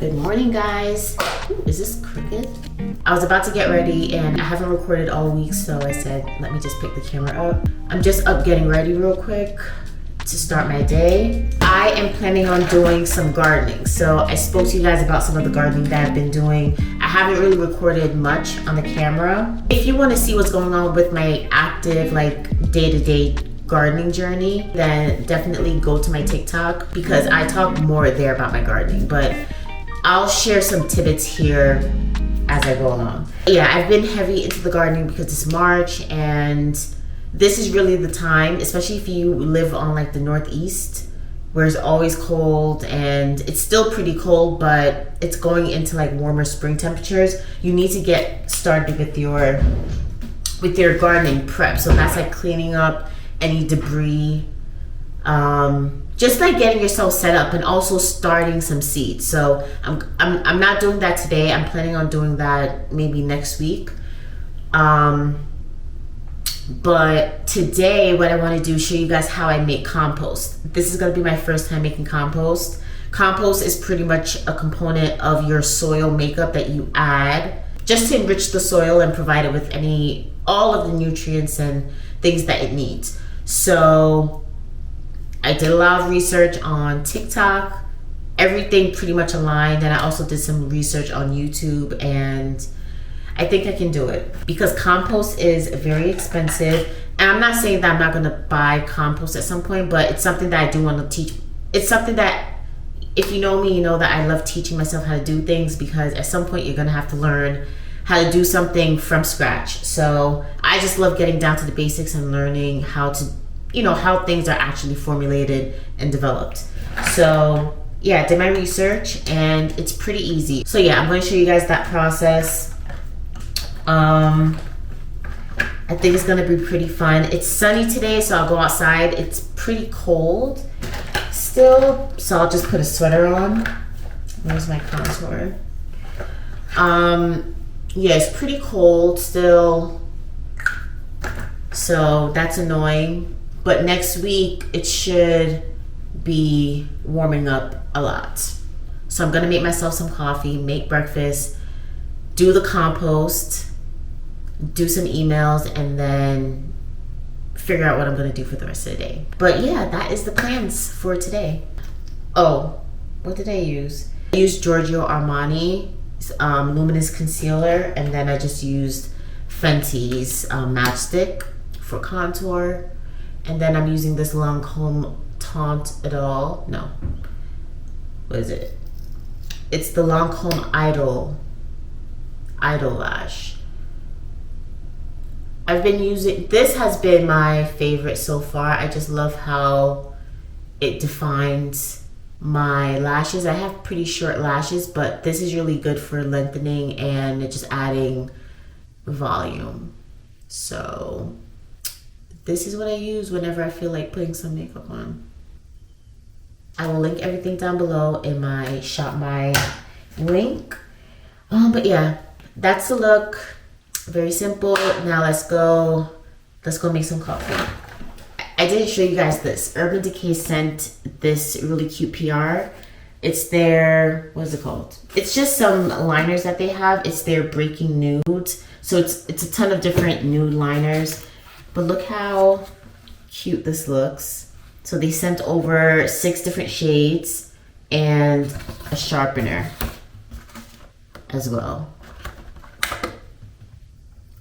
Good morning, guys. Ooh, is this crooked? I was about to get ready and I haven't recorded all week, so I said, let me just pick the camera up. I'm just up getting ready real quick to start my day. I am planning on doing some gardening. So I spoke to you guys about some of the gardening that I've been doing. I haven't really recorded much on the camera. If you want to see what's going on with my active, like day-to-day gardening journey, then definitely go to my TikTok because I talk more there about my gardening, but I'll share some tidbits here as I go along. Yeah, I've been heavy into the gardening because it's March and this is really the time, especially if you live on like the Northeast where it's always cold and it's still pretty cold, but it's going into like warmer spring temperatures. You need to get started with your gardening prep. So that's like cleaning up any debris, just like getting yourself set up and also starting some seeds. So I'm not doing that today. I'm planning on doing that maybe next week. But today what I want to do is show you guys how I make compost. This is going to be my first time making compost. Compost is pretty much a component of your soil makeup that you add just to enrich the soil and provide it with all of the nutrients and things that it needs. So I did a lot of research on TikTok, everything pretty much aligned, and I also did some research on YouTube, and I think I can do it because compost is very expensive. And I'm not saying that I'm not going to buy compost at some point, but it's something that I do want to teach. It's something that, if you know me, you know that I love teaching myself how to do things, because at some point you're going to have to learn how to do something from scratch. So I just love getting down to the basics and learning how to, how things are actually formulated and developed. So yeah, I did my research and it's pretty easy. So yeah, I'm going to show you guys that process. I think it's gonna be pretty fun. It's sunny today, so I'll go outside. It's pretty cold still, so I'll just put a sweater on. Where's my contour? Yeah, it's pretty cold still, so that's annoying. But next week it should be warming up a lot. So I'm gonna make myself some coffee, make breakfast, do the compost, do some emails, and then figure out what I'm gonna do for the rest of the day. But yeah, that is the plans for today. Oh, what did I use? I used Giorgio Armani Luminous Concealer, and then I just used Fenty's Matchstick for contour. And then I'm using this Lancome Teint et al. No, what is it? It's the Lancome Idol Lash. I've been using, this has been my favorite so far. I just love how it defines my lashes. I have pretty short lashes, but this is really good for lengthening and just adding volume. So this is what I use whenever I feel like putting some makeup on. I will link everything down below in my Shop My link. But yeah, that's the look. Very simple. Now let's go make some coffee. I didn't show you guys this. Urban Decay sent this really cute PR. It's their, what is it called? It's just some liners that they have. It's their Breaking Nudes. So it's a ton of different nude liners. But look how cute this looks. So they sent over 6 different shades and a sharpener as well.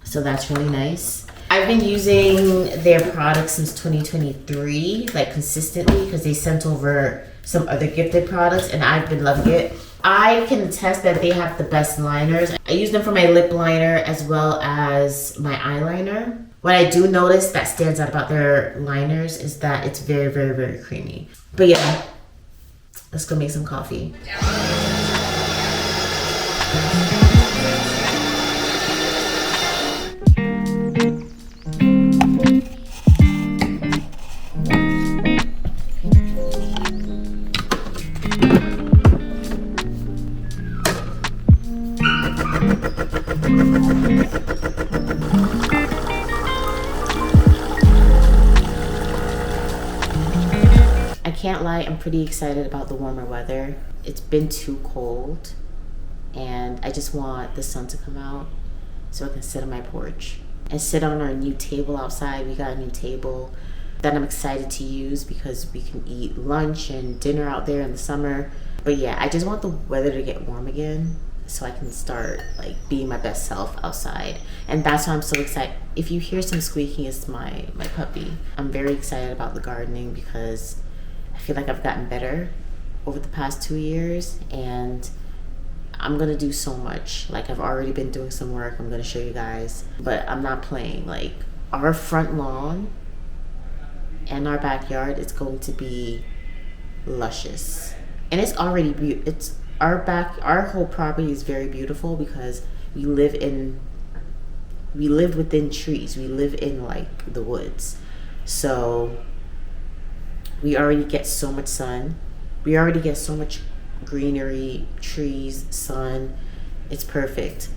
So that's really nice. I've been using their products since 2023, like consistently, because they sent over some other gifted products and I've been loving it. I can attest that they have the best liners. I use them for my lip liner as well as my eyeliner. What I do notice that stands out about their liners is that it's very, very, very creamy. But yeah, let's go make some coffee. can't lie, I'm pretty excited about the warmer weather. It's been too cold and I just want the sun to come out so I can sit on my porch and sit on our new table outside. We got a new table that I'm excited to use because we can eat lunch and dinner out there in the summer. But yeah, I just want the weather to get warm again so I can start like being my best self outside. And that's why I'm so excited. If you hear some squeaking, it's my puppy. I'm very excited about the gardening because I feel like I've gotten better over the past 2 years, and I'm gonna do so much. Like, I've already been doing some work. I'm gonna show you guys, but I'm not playing. Like, our front lawn and our backyard is going to be luscious, and it's already our whole property is very beautiful because we live within trees. We live in like the woods, so we already get so much sun. We already get so much greenery, trees, sun. It's perfect.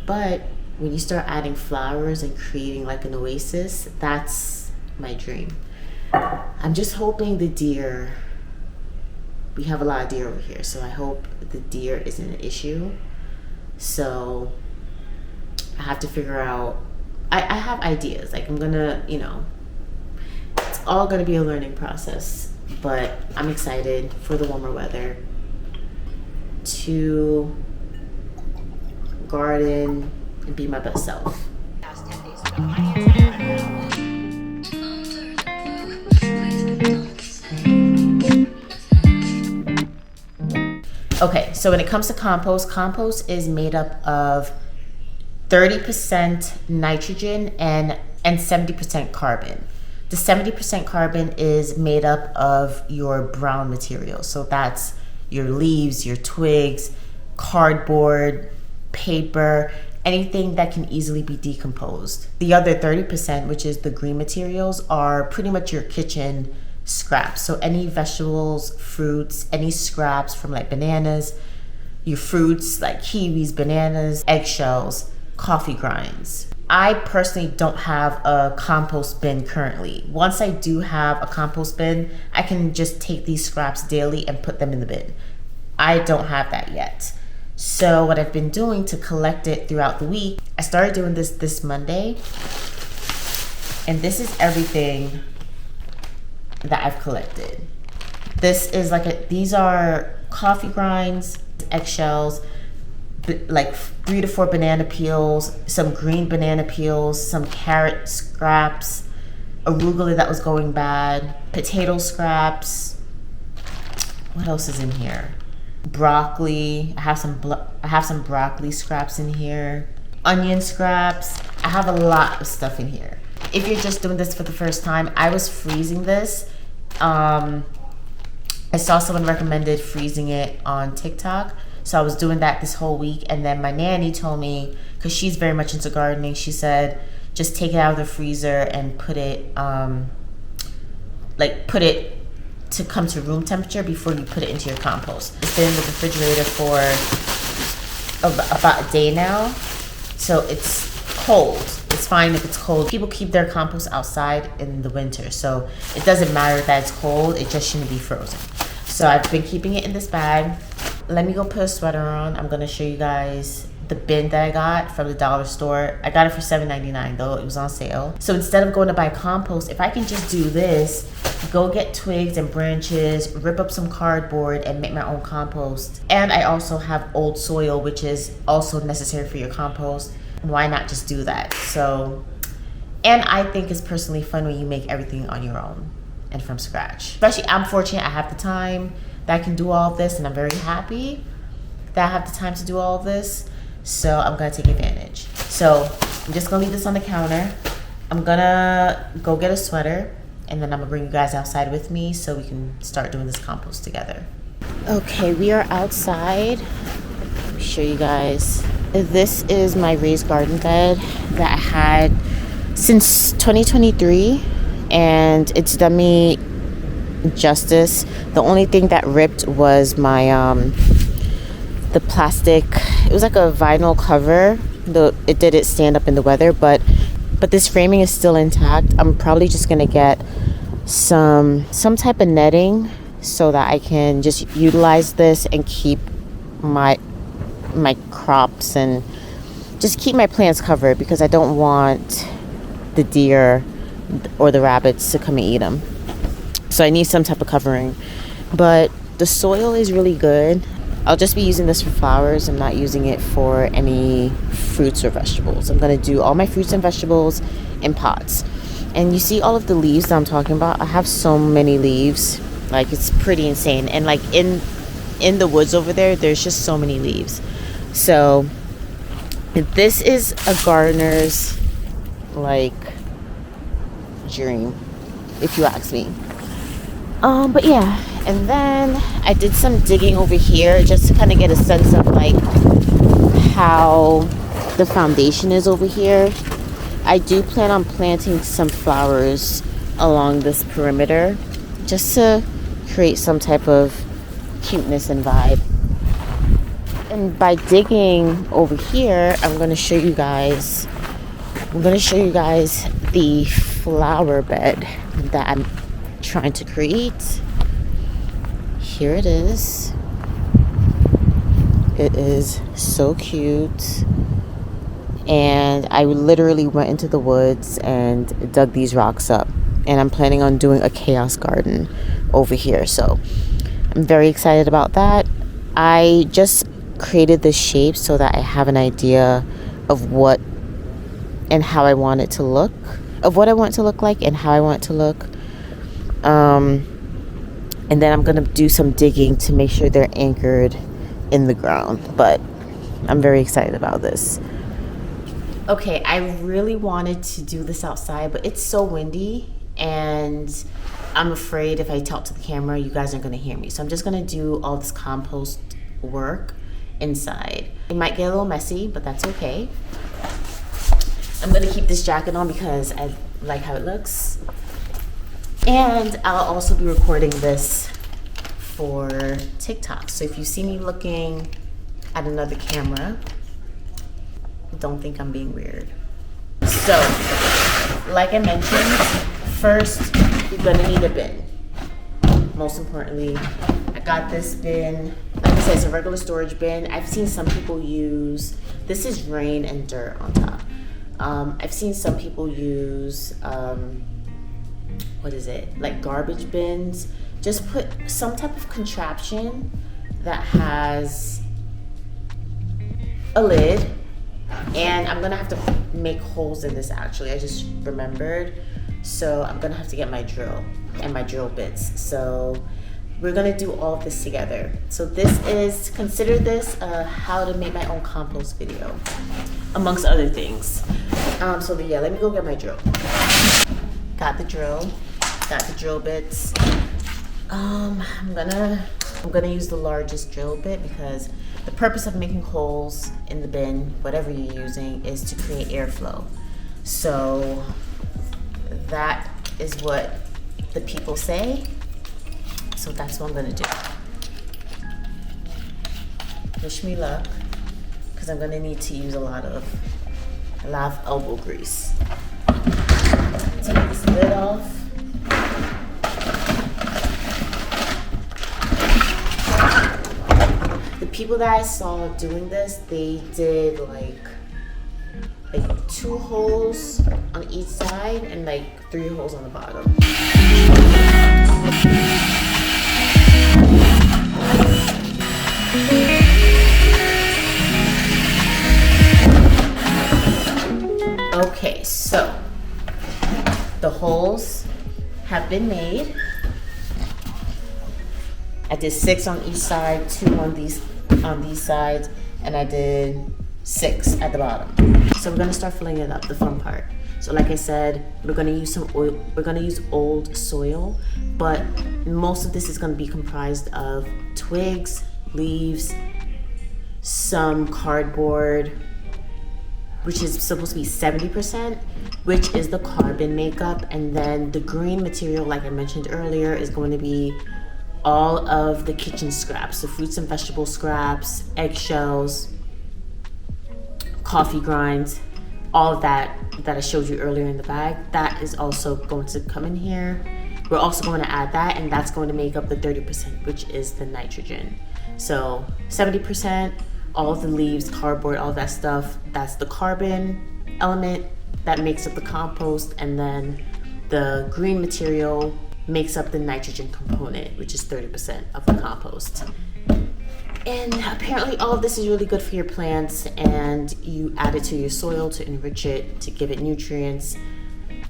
But when you start adding flowers and creating like an oasis, that's my dream. I'm just hoping the deer, we have a lot of deer over here, so I hope the deer isn't an issue. So I have to figure out, I have ideas. Like, I'm gonna, it's all gonna be a learning process, but I'm excited for the warmer weather to garden and be my best self. Okay, so when it comes to compost is made up of 30% nitrogen and 70% carbon. The 70% carbon is made up of your brown materials. So that's your leaves, your twigs, cardboard, paper, anything that can easily be decomposed. The other 30%, which is the green materials, are pretty much your kitchen scraps. So any vegetables, fruits, any scraps from like bananas, your fruits like kiwis, bananas, eggshells, coffee grinds. I personally don't have a compost bin currently. Once I do have a compost bin, I can just take these scraps daily and put them in the bin. I don't have that yet. So what I've been doing to collect it throughout the week, I started doing this Monday, and this is everything that I've collected. This is these are coffee grinds, eggshells, like 3 to 4 banana peels, some green banana peels, some carrot scraps, arugula that was going bad, potato scraps. What else is in here? Broccoli. I have some broccoli scraps in here. Onion scraps. I have a lot of stuff in here. If you're just doing this for the first time, I was freezing this. I saw someone recommended freezing it on TikTok. So I was doing that this whole week, and then my nanny told me, because she's very much into gardening, she said, just take it out of the freezer and put it to come to room temperature before you put it into your compost. It's been in the refrigerator for about a day now, so it's cold. It's fine if it's cold. People keep their compost outside in the winter, so it doesn't matter that it's cold, it just shouldn't be frozen. So I've been keeping it in this bag. Let me go put a sweater on. I'm gonna show you guys the bin that I got from the dollar store. I got it for $7.99 though, it was on sale. So instead of going to buy compost, if I can just do this, go get twigs and branches, rip up some cardboard and make my own compost. And I also have old soil, which is also necessary for your compost. Why not just do that? So, and I think it's personally fun when you make everything on your own and from scratch. Especially, I'm fortunate I have the time that I can do all of this, and I'm very happy that I have the time to do all of this. So I'm gonna take advantage. So I'm just gonna leave this on the counter. I'm gonna go get a sweater, and then I'm gonna bring you guys outside with me so we can start doing this compost together. Okay, we are outside. Let me show you guys. This is my raised garden bed that I had since 2023, and it's done me justice. The only thing that ripped was my the plastic. It was like a vinyl cover. It didn't stand up in the weather, but this framing is still intact. I'm probably just gonna get some type of netting so that I can just utilize this and keep my crops and just keep my plants covered, because I don't want the deer or the rabbits to come and eat them. So I need some type of covering. But the soil is really good. I'll just be using this for flowers. I'm not using it for any fruits or vegetables. I'm going to do all my fruits and vegetables in pots. And you see all of the leaves that I'm talking about? I have so many leaves. Like, it's pretty insane. And like in the woods over there, there's just so many leaves. So this is a gardener's like dream, if you ask me. But yeah, and then I did some digging over here just to kind of get a sense of like how the foundation is over here. I do plan on planting some flowers along this perimeter just to create some type of cuteness and vibe. And by digging over here, I'm going to show you guys the flower bed that I'm trying to create. Here it is. It is so cute. And I literally went into the woods and dug these rocks up. And I'm planning on doing a chaos garden over here. So I'm very excited about that. I just created this shape so that I have an idea of what and how I want it to look, of what I want it to look like and how I want it to look. And then I'm going to do some digging to make sure they're anchored in the ground. But I'm very excited about this. Okay, I really wanted to do this outside, but it's so windy and I'm afraid if I talk to the camera, you guys aren't going to hear me. So I'm just going to do all this compost work inside. It might get a little messy, but that's okay. I'm going to keep this jacket on because I like how it looks. And I'll also be recording this for TikTok. So if you see me looking at another camera, don't think I'm being weird. So, like I mentioned, first you're gonna need a bin. Most importantly, I got this bin. Like I said, it's a regular storage bin. I've seen some people use, this is rain and dirt on top. I've seen some people use, like garbage bins. Just put some type of contraption that has a lid. And I'm gonna have to make holes in this actually. I just remembered. So I'm gonna have to get my drill and my drill bits. So we're gonna do all of this together. So this is, consider this a how to make my own compost video, amongst other things. So yeah, let me go get my drill. Got the drill bits. I'm gonna use the largest drill bit because the purpose of making holes in the bin, whatever you're using, is to create airflow. So that is what the people say. So that's what I'm gonna do. Wish me luck, because I'm gonna need to use a lot of elbow grease. Take this lid off. The people that I saw doing this, they did like 2 holes on each side and like 3 holes on the bottom. Okay, so the holes have been made. I did 6 on each side, 2 on these sides, and I did 6 at the bottom. So we're gonna start filling it up, the fun part. So like I said, we're gonna use some oil. We're gonna use old soil, but most of this is gonna be comprised of twigs, leaves, some cardboard, which is supposed to be 70%, which is the carbon makeup, and then the green material, like I mentioned earlier, is going to be all of the kitchen scraps, the fruits and vegetable scraps, eggshells, coffee grinds, all of that I showed you earlier in the bag. That is also going to come in here. we're also going to add that, and that's going to make up the 30%, which is the nitrogen. So 70%, all of the leaves, cardboard, all that stuff, that's the carbon element that makes up the compost, and then the green material makes up the nitrogen component, which is 30% of the compost. And apparently all of this is really good for your plants, and you add it to your soil to enrich it, to give it nutrients,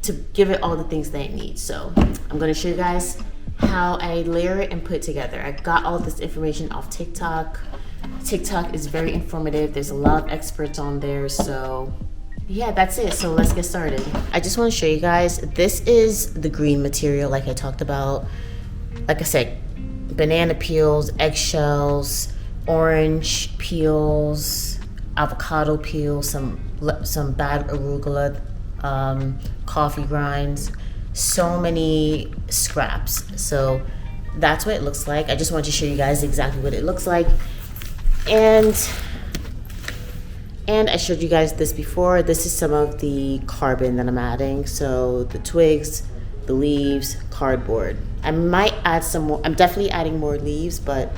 to give it all the things that it needs. So I'm gonna show you guys how I layer it and put it together. I got all this information off TikTok. TikTok is very informative. There's a lot of experts on there. So yeah, that's it. So let's get started. I just want to show you guys, this is the green material like I talked about. Like I said, banana peels, eggshells, orange peels, avocado peels, some bad arugula, coffee grinds, so many scraps. So that's what it looks like. I just wanted to show you guys exactly what it looks like. And I showed you guys this before. This is some of the carbon that I'm adding. So the twigs, the leaves, cardboard. I might add some more. I'm definitely adding more leaves, but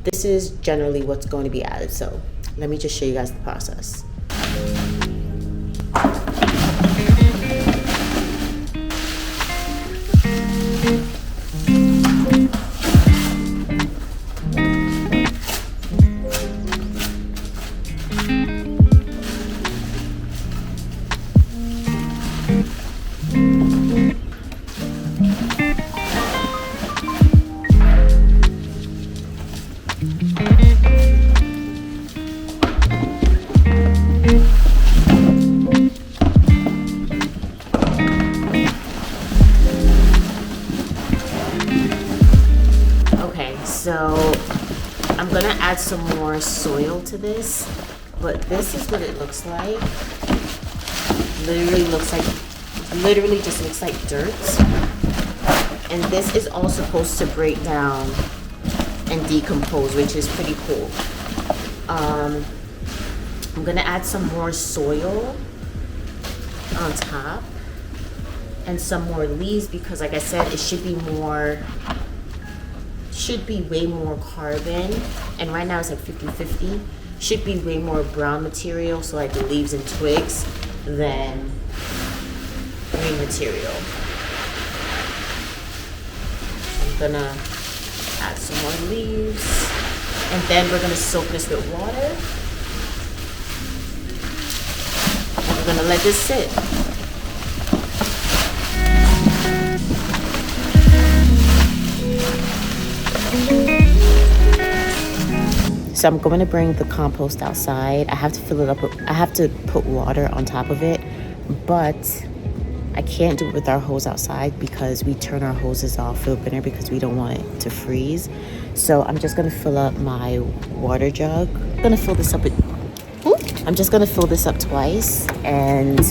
this is generally what's going to be added. So let me just show you guys the process. So I'm gonna add some more soil to this, but this is what it looks like. Literally just looks like dirt. And this is all supposed to break down and decompose, which is pretty cool. I'm gonna add some more soil on top and some more leaves, because like I said, it should be way more carbon, and right now it's like 50-50. Should be way more brown material, so like the leaves and twigs, than green material. I'm gonna add some more leaves, and then we're gonna soak this with water, and we're gonna let this sit. So I'm going to bring the compost outside. I have to fill it up. I have to put water on top of it, but I can't do it with our hose outside because we turn our hoses off for the winter because we don't want it to freeze. So I'm just going to fill up my water jug. I'm going to fill this up I'm just going to fill this up twice and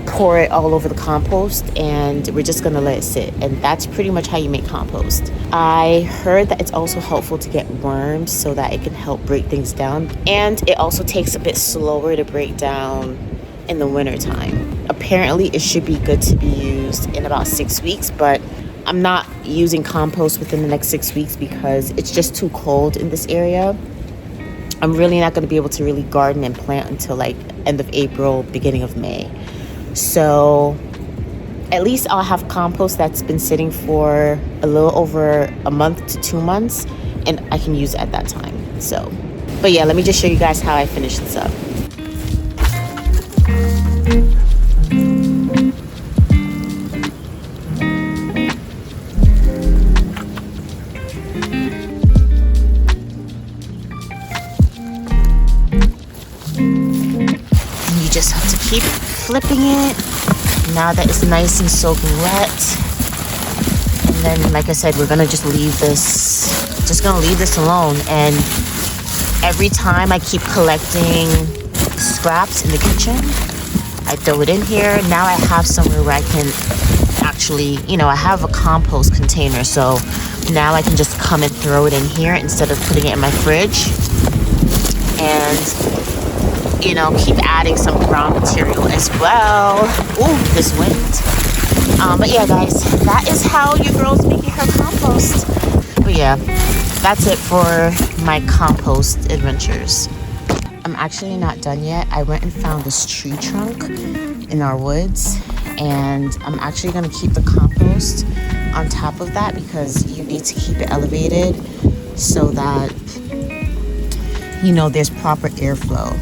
pour it all over the compost, and we're just gonna let it sit. And that's pretty much how you make compost. I heard that it's also helpful to get worms so that it can help break things down, and it also takes a bit slower to break down in the winter time. Apparently it should be good to be used in about 6 weeks, but I'm not using compost within the next 6 weeks because it's just too cold in this area. I'm really not going to be able to really garden and plant until like end of April, beginning of May. So at least I'll have compost that's been sitting for a little over a month to 2 months, and I can use it at that time. So, but yeah, let me just show you guys how I finish this up. You just have to keep flipping it now that it's nice and soaking wet. And then, like I said, we're gonna just leave this alone. And every time I keep collecting scraps in the kitchen, I throw it in here. Now I have somewhere where I can actually, I have a compost container, so now I can just come and throw it in here instead of putting it in my fridge. And keep adding some brown material as well. Ooh, this wind. But yeah, guys, that is how your girl's making her compost. But yeah, that's it for my compost adventures. I'm actually not done yet. I went and found this tree trunk in our woods, and I'm actually going to keep the compost on top of that because you need to keep it elevated so that, you know, there's proper airflow.